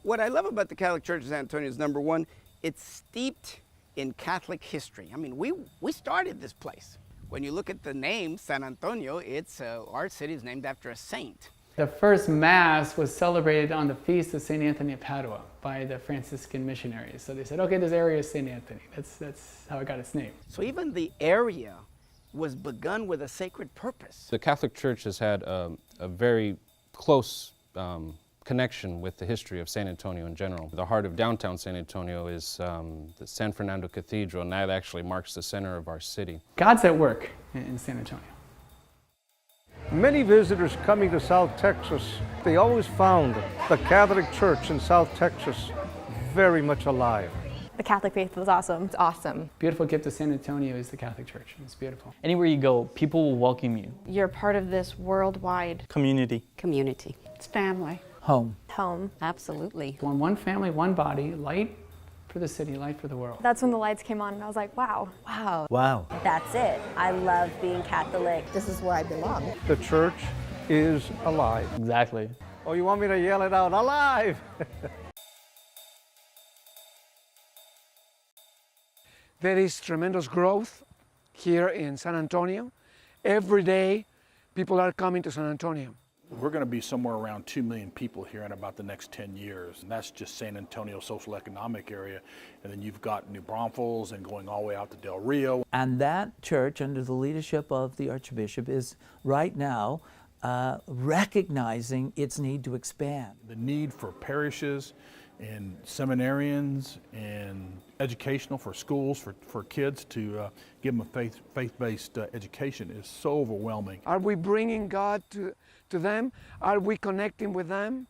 What I love about the Catholic Church of San Antonio is, number one, it's steeped in Catholic history. I mean, we started this place. When you look at the name San Antonio, it's our city is named after a saint. The first Mass was celebrated on the feast of St. Anthony of Padua by the Franciscan missionaries. So they said, okay, this area is St. Anthony. That's how it got its name. So even the area was begun with a sacred purpose. The Catholic Church has had a very close connection with the history of San Antonio in general. The heart of downtown San Antonio is the San Fernando Cathedral, and that actually marks the center of our city. God's at work in San Antonio. Many visitors coming to South Texas, they always found the Catholic Church in South Texas very much alive. The Catholic faith was awesome. It's awesome. Beautiful gift of San Antonio is the Catholic Church. It's beautiful. Anywhere you go, people will welcome you. You're part of this worldwide community. Community. It's family. Home. Home. Absolutely. One family, one body, light for the city, light for the world. That's when the lights came on and I was like, wow. Wow. Wow. That's it. I love being Catholic. This is where I belong. The church is alive. Exactly. Oh, you want me to yell it out? Alive! There is tremendous growth here in San Antonio. Every day, people are coming to San Antonio. We're going to be somewhere around 2 million people here in about the next 10 years. And that's just San Antonio social economic area. And then you've got New Braunfels and going all the way out to Del Rio. And that church, under the leadership of the Archbishop, is right now recognizing its need to expand. The need for parishes and seminarians and educational for schools, for kids to give them a faith-based education is so overwhelming. Are we bringing God to them? Are we connecting with them?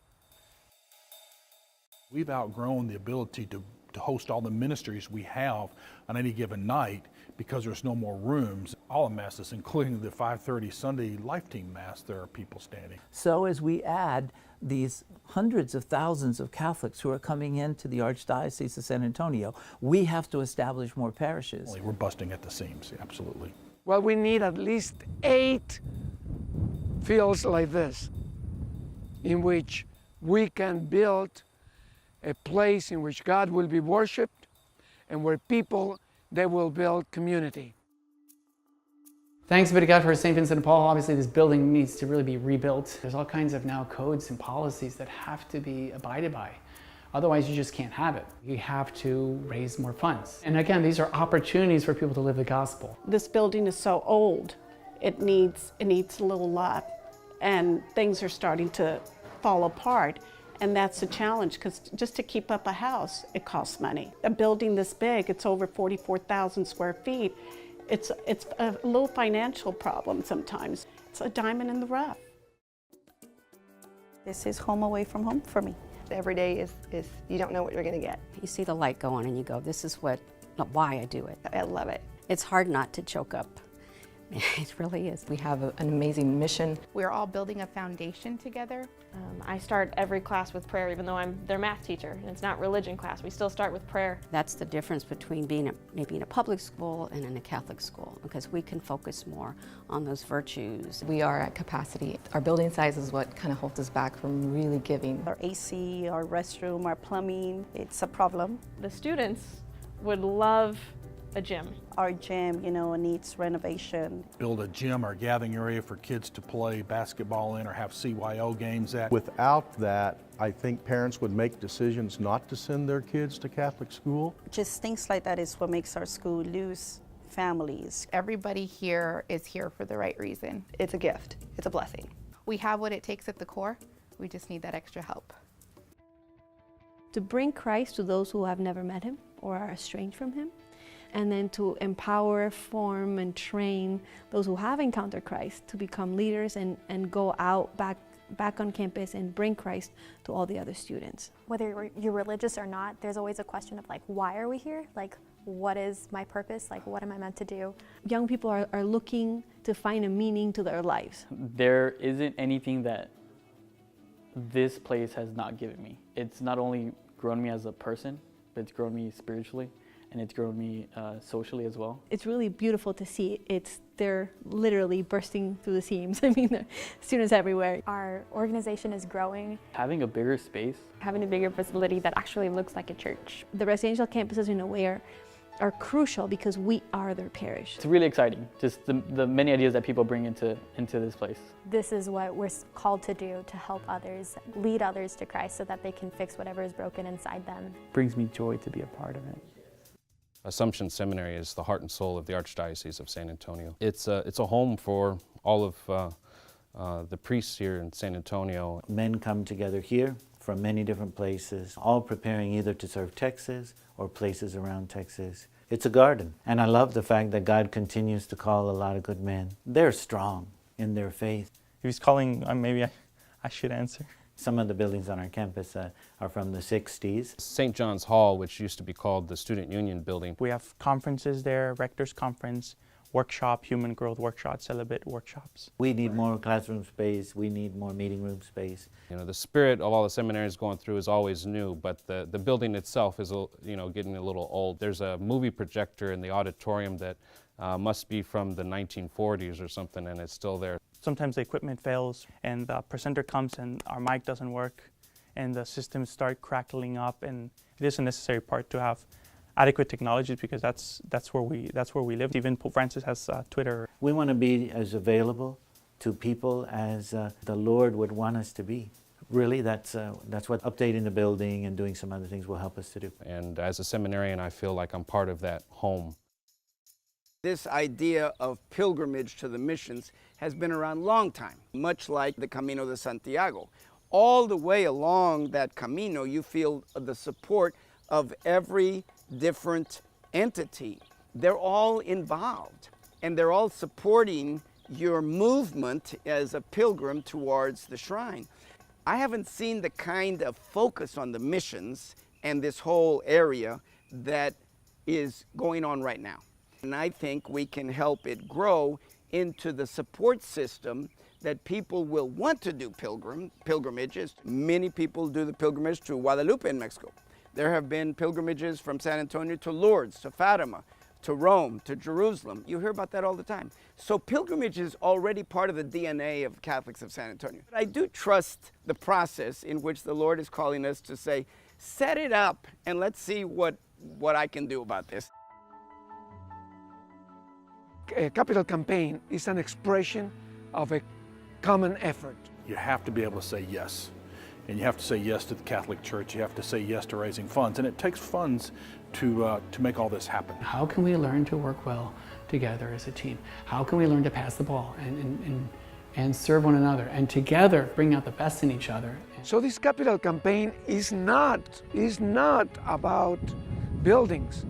We've outgrown the ability to host all the ministries we have on any given night because there's no more rooms. All the masses, including the 5:30 Sunday Life Team Mass, there are people standing. So as we add these hundreds of thousands of Catholics who are coming into the Archdiocese of San Antonio, we have to establish more parishes. We're busting at the seams, absolutely. Well, we need at least 8 fields like this in which we can build a place in which God will be worshiped and where people, they will build community. Thanks be to God for St. Vincent de Paul. Obviously, this building needs to really be rebuilt. There's all kinds of now codes and policies that have to be abided by. Otherwise, you just can't have it. You have to raise more funds. And again, these are opportunities for people to live the gospel. This building is so old, it needs a little love, and things are starting to fall apart. And that's a challenge, because just to keep up a house, it costs money. A building this big, it's over 44,000 square feet. It's a little financial problem sometimes. It's a diamond in the rough. This is home away from home for me. Every day is you don't know what you're going to get. You see the light go on and you go, this is why I do it. I love it. It's hard not to choke up. It really is. We have an amazing mission. We're all building a foundation together. I start every class with prayer, even though I'm their math teacher, and it's not religion class. We still start with prayer. That's the difference between being maybe in a public school and in a Catholic school, because we can focus more on those virtues. We are at capacity. Our building size is what kind of holds us back from really giving. Our AC, our restroom, our plumbing, it's a problem. The students would love a gym. Our gym, needs renovation. Build a gym or gathering area for kids to play basketball in or have CYO games at. Without that, I think parents would make decisions not to send their kids to Catholic school. Just things like that is what makes our school lose families. Everybody here is here for the right reason. It's a gift. It's a blessing. We have what it takes at the core. We just need that extra help. To bring Christ to those who have never met him or are estranged from him, and then to empower, form, and train those who have encountered Christ to become leaders and go out back on campus and bring Christ to all the other students. Whether you're religious or not, there's always a question of why are we here? What is my purpose? What am I meant to do? Young people are looking to find a meaning to their lives. There isn't anything that this place has not given me. It's not only grown me as a person, but it's grown me spiritually. and it's grown me socially as well. It's really beautiful to see. They're literally bursting through the seams. I mean, there are students everywhere. Our organization is growing. Having a bigger space. Having a bigger facility that actually looks like a church. The residential campuses, in a way, are crucial because we are their parish. It's really exciting, just the many ideas that people bring into this place. This is what we're called to do, to help others, lead others to Christ so that they can fix whatever is broken inside them. It brings me joy to be a part of it. Assumption Seminary is the heart and soul of the Archdiocese of San Antonio. It's a home for all of the priests here in San Antonio. Men come together here from many different places, all preparing either to serve Texas or places around Texas. It's a garden, and I love the fact that God continues to call a lot of good men. They're strong in their faith. If He's calling, maybe I should answer. Some of the buildings on our campus are from the 60s. St. John's Hall, which used to be called the Student Union Building. We have conferences there, Rector's Conference, workshop, human growth workshop, celibate workshops. We need more classroom space, we need more meeting room space. You know, the spirit of all the seminaries going through is always new, but the building itself is, getting a little old. There's a movie projector in the auditorium that must be from the 1940s or something, and it's still there. Sometimes the equipment fails and the presenter comes and our mic doesn't work and the systems start crackling up, and it is a necessary part to have adequate technologies because that's where we live. Even Pope Francis has Twitter. We want to be as available to people as the Lord would want us to be. Really, that's what updating the building and doing some other things will help us to do. And as a seminarian, I feel like I'm part of that home. This idea of pilgrimage to the missions has been around a long time, much like the Camino de Santiago. All the way along that Camino, you feel the support of every different entity. They're all involved, and they're all supporting your movement as a pilgrim towards the shrine. I haven't seen the kind of focus on the missions and this whole area that is going on right now. And I think we can help it grow into the support system that people will want to do pilgrimages. Many people do the pilgrimage to Guadalupe in Mexico. There have been pilgrimages from San Antonio to Lourdes, to Fatima, to Rome, to Jerusalem. You hear about that all the time. So pilgrimage is already part of the DNA of Catholics of San Antonio. But I do trust the process in which the Lord is calling us to say, set it up and let's see what I can do about this. A capital campaign is an expression of a common effort. You have to be able to say yes. And you have to say yes to the Catholic Church. You have to say yes to raising funds. And it takes funds to make all this happen. How can we learn to work well together as a team? How can we learn to pass the ball and serve one another and together bring out the best in each other? So this capital campaign is not about buildings.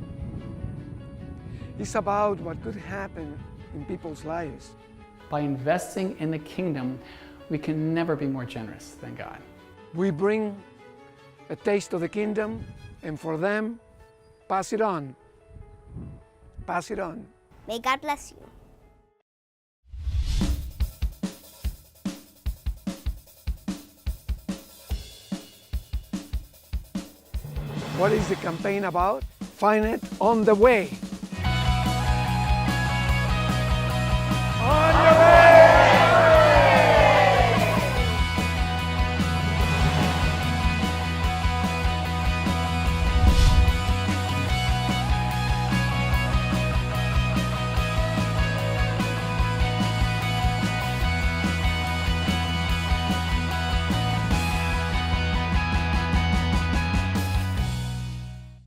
It's about what could happen in people's lives. By investing in the kingdom, we can never be more generous than God. We bring a taste of the kingdom, and for them, pass it on. Pass it on. May God bless you. What is the campaign about? Find it on the way.